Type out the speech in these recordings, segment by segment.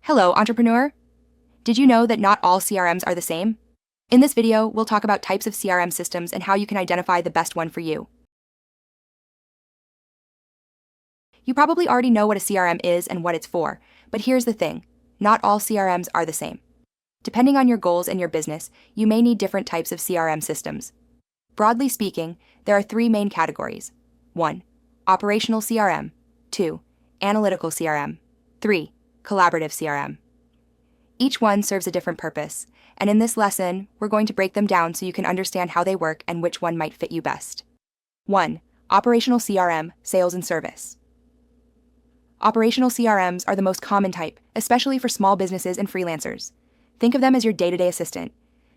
Hello, entrepreneur! Did you know that not all CRMs are the same? In this video, we'll talk about types of CRM systems and how you can identify the best one for you. You probably already know what a CRM is and what it's for, but here's the thing. Not all CRMs are the same. Depending on your goals and your business, you may need different types of CRM systems. Broadly speaking, there are three main categories. 1. Operational CRM. 2. Analytical CRM. 3. Collaborative CRM. Each one serves a different purpose, and in this lesson, we're going to break them down so you can understand how they work and which one might fit you best. 1. Operational CRM, Sales and Service. Operational CRMs are the most common type, especially for small businesses and freelancers. Think of them as your day-to-day assistant.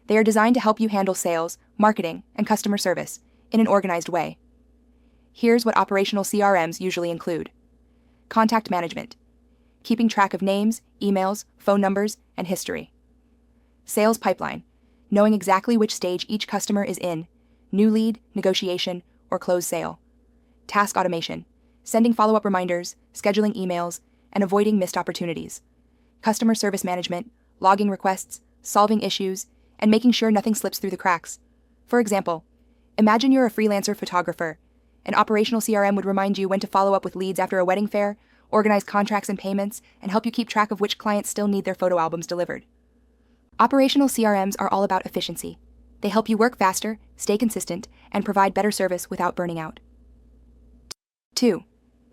They are designed to help you handle sales, marketing, and customer service in an organized way. Here's what operational CRMs usually include. Contact management, keeping track of names, emails, phone numbers, and history. Sales pipeline, knowing exactly which stage each customer is in, new lead, negotiation, or closed sale. Task automation, sending follow-up reminders, scheduling emails, and avoiding missed opportunities. Customer service management, logging requests, solving issues, and making sure nothing slips through the cracks. For example, imagine you're a freelancer photographer. An operational CRM would remind you when to follow up with leads after a wedding fair, organize contracts and payments, and help you keep track of which clients still need their photo albums delivered. Operational CRMs are all about efficiency. They help you work faster, stay consistent, and provide better service without burning out. 2.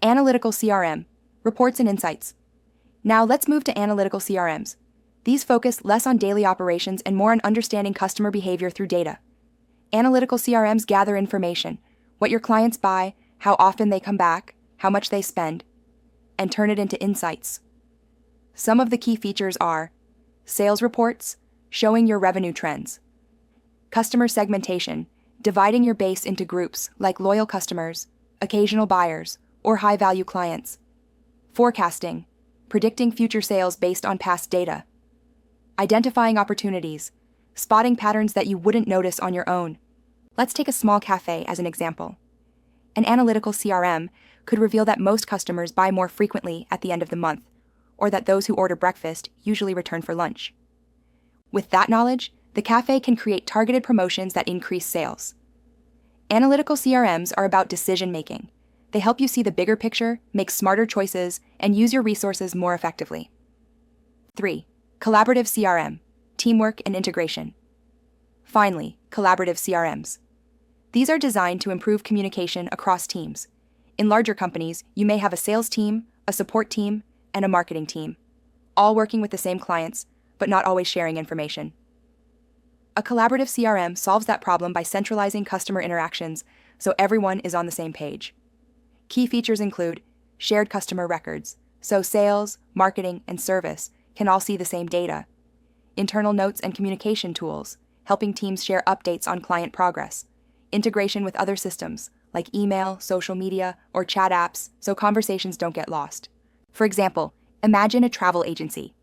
Analytical CRM, Reports and Insights. Now let's move to analytical CRMs. These focus less on daily operations and more on understanding customer behavior through data. Analytical CRMs gather information, what your clients buy, how often they come back, how much they spend, and turn it into insights. Some of the key features are sales reports, showing your revenue trends. Customer segmentation, dividing your base into groups like loyal customers, occasional buyers, or high-value clients. Forecasting, predicting future sales based on past data. Identifying opportunities, spotting patterns that you wouldn't notice on your own. Let's take a small cafe as an example. An analytical CRM could reveal that most customers buy more frequently at the end of the month, or that those who order breakfast usually return for lunch. With that knowledge, the cafe can create targeted promotions that increase sales. Analytical CRMs are about decision-making. They help you see the bigger picture, make smarter choices, and use your resources more effectively. 3. Collaborative CRM, Teamwork and Integration. Finally, collaborative CRMs. These are designed to improve communication across teams. In larger companies, you may have a sales team, a support team, and a marketing team, all working with the same clients, but not always sharing information. A collaborative CRM solves that problem by centralizing customer interactions so everyone is on the same page. Key features include shared customer records, so sales, marketing, and service can all see the same data. Internal notes and communication tools, helping teams share updates on client progress. Integration with other systems, like email, social media, or chat apps, so conversations don't get lost. For example, imagine a travel agency.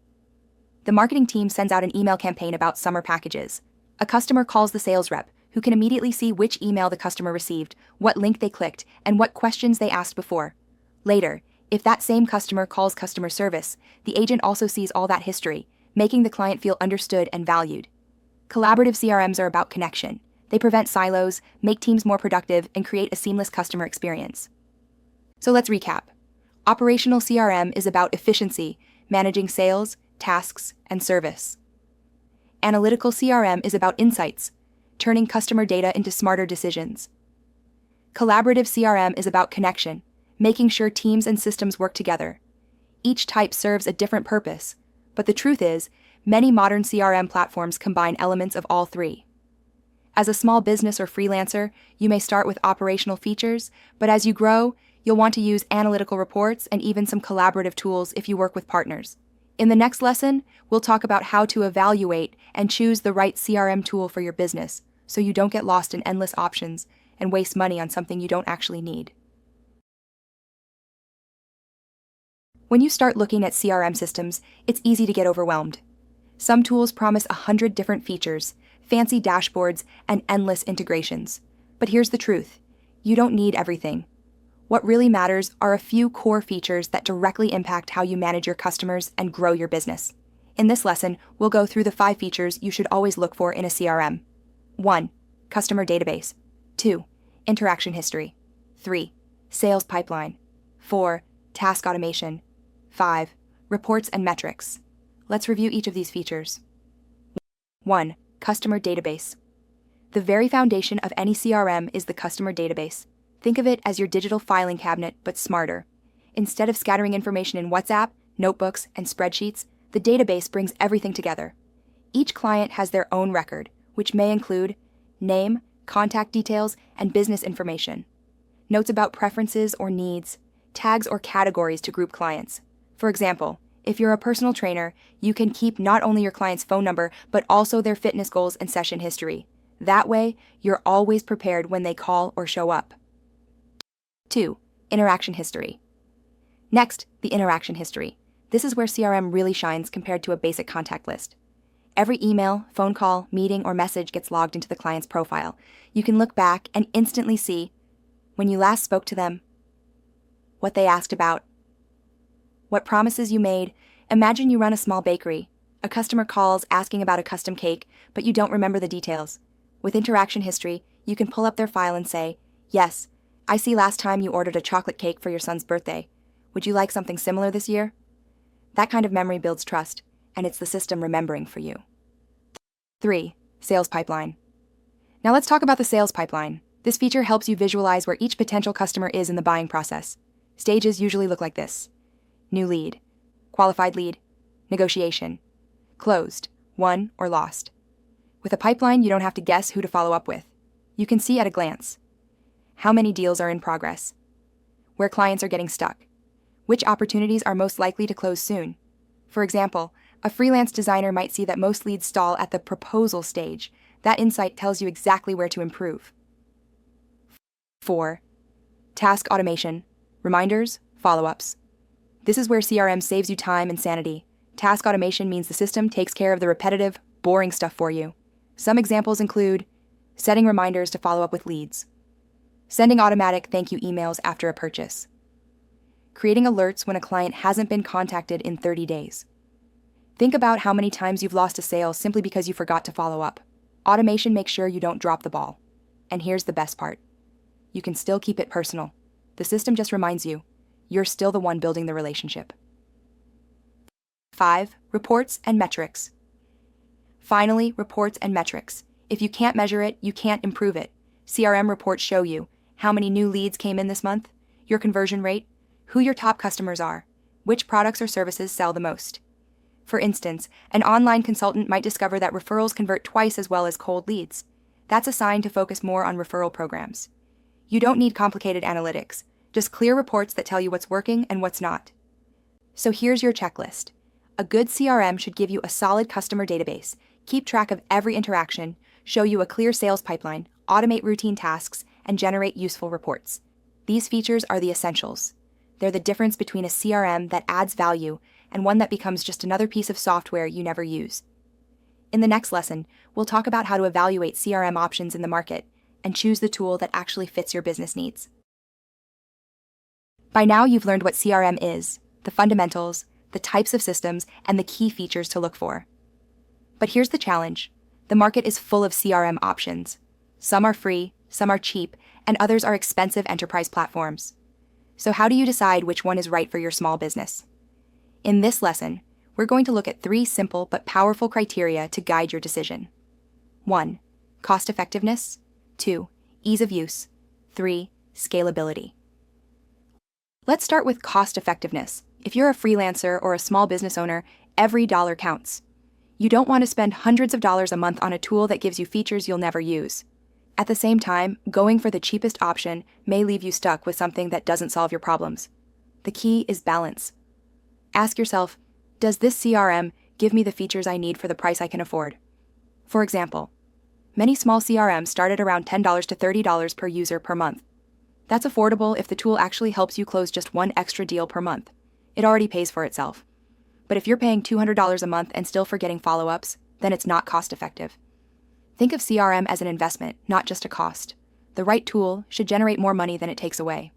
The marketing team sends out an email campaign about summer packages. A customer calls the sales rep, who can immediately see which email the customer received, what link they clicked, and what questions they asked before. Later, if that same customer calls customer service, the agent also sees all that history, making the client feel understood and valued. Collaborative CRMs are about connection. They prevent silos, make teams more productive, and create a seamless customer experience. So let's recap. Operational CRM is about efficiency, managing sales, tasks, and service. Analytical CRM is about insights, turning customer data into smarter decisions. Collaborative CRM is about connection, making sure teams and systems work together. Each type serves a different purpose, but the truth is, many modern CRM platforms combine elements of all three. As a small business or freelancer, you may start with operational features, but as you grow, you'll want to use analytical reports and even some collaborative tools if you work with partners. In the next lesson, we'll talk about how to evaluate and choose the right CRM tool for your business, so you don't get lost in endless options and waste money on something you don't actually need. When you start looking at CRM systems, it's easy to get overwhelmed. Some tools promise 100 different features, fancy dashboards, and endless integrations. But here's the truth. You don't need everything. What really matters are a few core features that directly impact how you manage your customers and grow your business. In this lesson, we'll go through the 5 features you should always look for in a CRM. 1. Customer database. 2. Interaction history. 3. Sales pipeline. 4. Task automation. 5. Reports and metrics. Let's review each of these features. 1. Customer database. The very foundation of any CRM is the customer database. Think of it as your digital filing cabinet, but smarter. Instead of scattering information in WhatsApp, notebooks, and spreadsheets, the database brings everything together. Each client has their own record, which may include name, contact details, and business information, notes about preferences or needs, tags or categories to group clients. For example, if you're a personal trainer, you can keep not only your client's phone number, but also their fitness goals and session history. That way, you're always prepared when they call or show up. 2. Interaction history. Next, the interaction history. This is where CRM really shines compared to a basic contact list. Every email, phone call, meeting, or message gets logged into the client's profile. You can look back and instantly see when you last spoke to them, what they asked about, what promises you made. Imagine you run a small bakery. A customer calls asking about a custom cake, but you don't remember the details. With interaction history, you can pull up their file and say, "Yes, I see last time you ordered a chocolate cake for your son's birthday. Would you like something similar this year?" That kind of memory builds trust, and it's the system remembering for you. 3. Sales pipeline. Now let's talk about the sales pipeline. This feature helps you visualize where each potential customer is in the buying process. Stages usually look like this: new lead, qualified lead, negotiation, closed, won, or lost. With a pipeline, you don't have to guess who to follow up with. You can see at a glance how many deals are in progress, where clients are getting stuck, which opportunities are most likely to close soon. For example, a freelance designer might see that most leads stall at the proposal stage. That insight tells you exactly where to improve. 4. Task automation. Reminders, follow-ups. This is where CRM saves you time and sanity. Task automation means the system takes care of the repetitive, boring stuff for you. Some examples include setting reminders to follow up with leads, sending automatic thank you emails after a purchase, creating alerts when a client hasn't been contacted in 30 days. Think about how many times you've lost a sale simply because you forgot to follow up. Automation makes sure you don't drop the ball. And here's the best part: you can still keep it personal. The system just reminds you, you're still the one building the relationship. 5. Reports and metrics. Finally, reports and metrics. If you can't measure it, you can't improve it. CRM reports show you how many new leads came in this month, your conversion rate, who your top customers are, which products or services sell the most. For instance, an online consultant might discover that referrals convert twice as well as cold leads. That's a sign to focus more on referral programs. You don't need complicated analytics, just clear reports that tell you what's working and what's not. So here's your checklist. A good CRM should give you a solid customer database, keep track of every interaction, show you a clear sales pipeline, automate routine tasks, and generate useful reports. These features are the essentials. They're the difference between a CRM that adds value and one that becomes just another piece of software you never use. In the next lesson, we'll talk about how to evaluate CRM options in the market and choose the tool that actually fits your business needs. By now, you've learned what CRM is, the fundamentals, the types of systems, and the key features to look for. But here's the challenge. The market is full of CRM options. Some are free, some are cheap, and others are expensive enterprise platforms. So how do you decide which one is right for your small business? In this lesson, we're going to look at 3 simple but powerful criteria to guide your decision. 1. Cost effectiveness. 2. Ease of use. 3. Scalability. Let's start with cost effectiveness. If you're a freelancer or a small business owner, every dollar counts. You don't want to spend hundreds of dollars a month on a tool that gives you features you'll never use. At the same time, going for the cheapest option may leave you stuck with something that doesn't solve your problems. The key is balance. Ask yourself, does this CRM give me the features I need for the price I can afford? For example, many small CRMs start at around $10 to $30 per user per month. That's affordable if the tool actually helps you close just one extra deal per month. It already pays for itself. But if you're paying $200 a month and still forgetting follow-ups, then it's not cost-effective. Think of CRM as an investment, not just a cost. The right tool should generate more money than it takes away.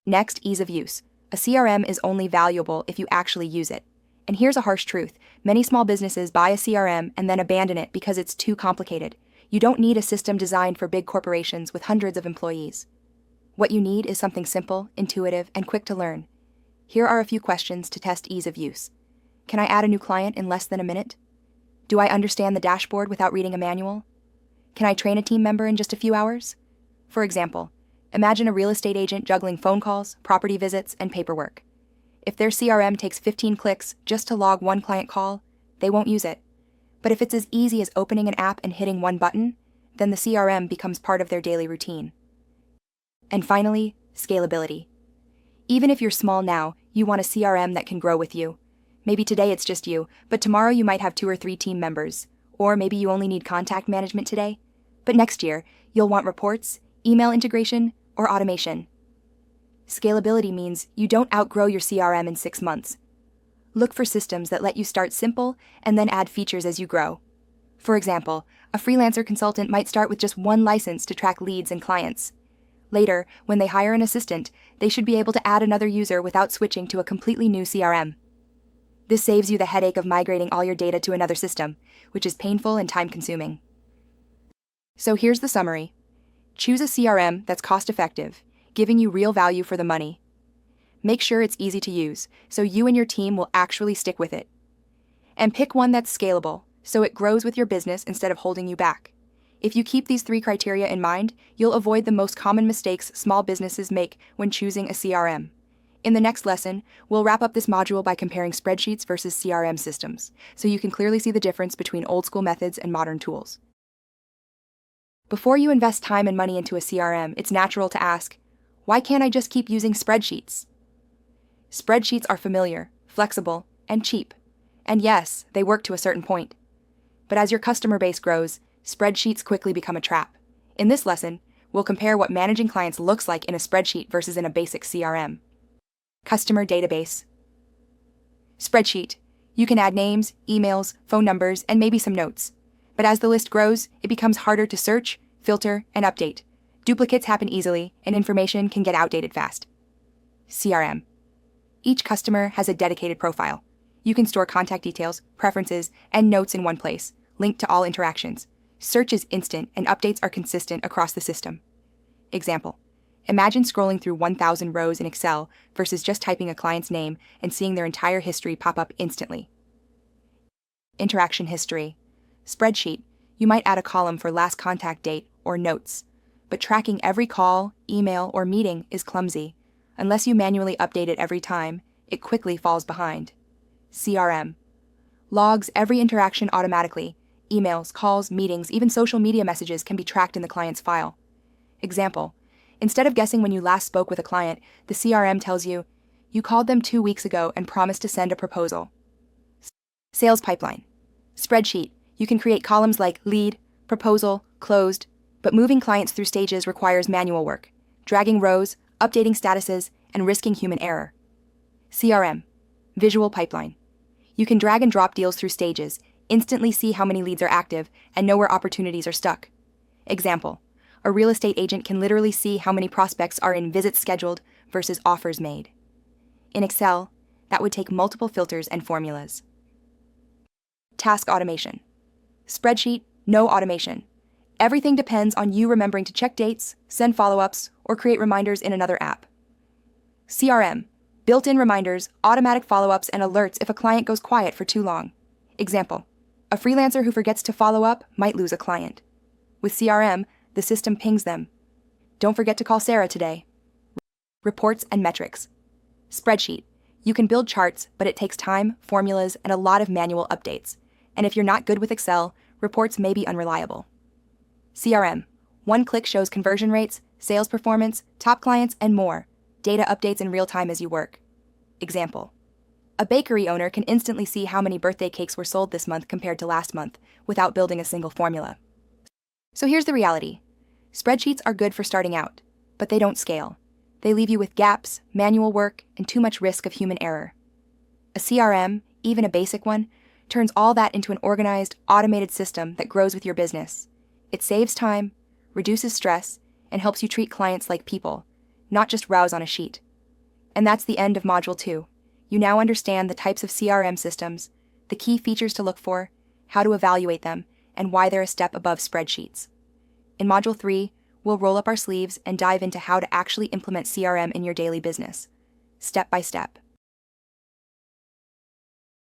Next, ease of use. A CRM is only valuable if you actually use it. And here's a harsh truth. Many small businesses buy a CRM and then abandon it because it's too complicated. You don't need a system designed for big corporations with hundreds of employees. What you need is something simple, intuitive, and quick to learn. Here are a few questions to test ease of use. Can I add a new client in less than a minute? Do I understand the dashboard without reading a manual? Can I train a team member in just a few hours? For example, imagine a real estate agent juggling phone calls, property visits, and paperwork. If their CRM takes 15 clicks just to log one client call, they won't use it. But if it's as easy as opening an app and hitting one button, then the CRM becomes part of their daily routine. And finally, scalability. Even if you're small now, you want a CRM that can grow with you. Maybe today it's just you, but tomorrow you might have 2 or 3 team members. Or maybe you only need contact management today, but next year, you'll want reports, email integration, or automation. Scalability means you don't outgrow your CRM in 6 months. Look for systems that let you start simple and then add features as you grow. For example, a freelancer consultant might start with just one license to track leads and clients. Later, when they hire an assistant, they should be able to add another user without switching to a completely new CRM. This saves you the headache of migrating all your data to another system, which is painful and time-consuming. So here's the summary. Choose a CRM that's cost-effective, giving you real value for the money. Make sure it's easy to use, so you and your team will actually stick with it. And pick one that's scalable, so it grows with your business instead of holding you back. If you keep these 3 criteria in mind, you'll avoid the most common mistakes small businesses make when choosing a CRM. In the next lesson, we'll wrap up this module by comparing spreadsheets versus CRM systems, so you can clearly see the difference between old-school methods and modern tools. Before you invest time and money into a CRM, it's natural to ask, why can't I just keep using spreadsheets? Spreadsheets are familiar, flexible, and cheap. And yes, they work to a certain point. But as your customer base grows, spreadsheets quickly become a trap. In this lesson, we'll compare what managing clients looks like in a spreadsheet versus in a basic CRM. Customer database. Spreadsheet. You can add names, emails, phone numbers, and maybe some notes. But as the list grows, it becomes harder to search, filter, and update. Duplicates happen easily, and information can get outdated fast. CRM. Each customer has a dedicated profile. You can store contact details, preferences, and notes in one place, linked to all interactions. Search is instant, and updates are consistent across the system. Example. Imagine scrolling through 1,000 rows in Excel versus just typing a client's name and seeing their entire history pop up instantly. Interaction history. Spreadsheet. You might add a column for last contact date or notes, but tracking every call, email, or meeting is clumsy. Unless you manually update it every time, it quickly falls behind. CRM. Logs every interaction automatically. Emails, calls, meetings, even social media messages can be tracked in the client's file. Example. Instead of guessing when you last spoke with a client, the CRM tells you, you called them 2 weeks ago and promised to send a proposal. Sales pipeline. Spreadsheet. You can create columns like lead, proposal, closed, but moving clients through stages requires manual work, dragging rows, updating statuses, and risking human error. CRM. Visual pipeline. You can drag and drop deals through stages, instantly see how many leads are active, and know where opportunities are stuck. Example. A real estate agent can literally see how many prospects are in visits scheduled versus offers made. In Excel, that would take multiple filters and formulas. Task automation. Spreadsheet, no automation. Everything depends on you remembering to check dates, send follow-ups, or create reminders in another app. CRM. Built-in reminders, automatic follow-ups, and alerts if a client goes quiet for too long. Example. A freelancer who forgets to follow up might lose a client. With CRM, the system pings them. Don't forget to call Sarah today. Reports and metrics. Spreadsheet. You can build charts, but it takes time, formulas, and a lot of manual updates. And if you're not good with Excel, reports may be unreliable. CRM. One click shows conversion rates, sales performance, top clients, and more. Data updates in real time as you work. Example. A bakery owner can instantly see how many birthday cakes were sold this month compared to last month, without building a single formula. So here's the reality. Spreadsheets are good for starting out, but they don't scale. They leave you with gaps, manual work, and too much risk of human error. A CRM, even a basic one, turns all that into an organized, automated system that grows with your business. It saves time, reduces stress, and helps you treat clients like people, not just rows on a sheet. And that's the end of Module 2. You now understand the types of CRM systems, the key features to look for, how to evaluate them, and why they're a step above spreadsheets. In Module 3, we'll roll up our sleeves and dive into how to actually implement CRM in your daily business, step by step.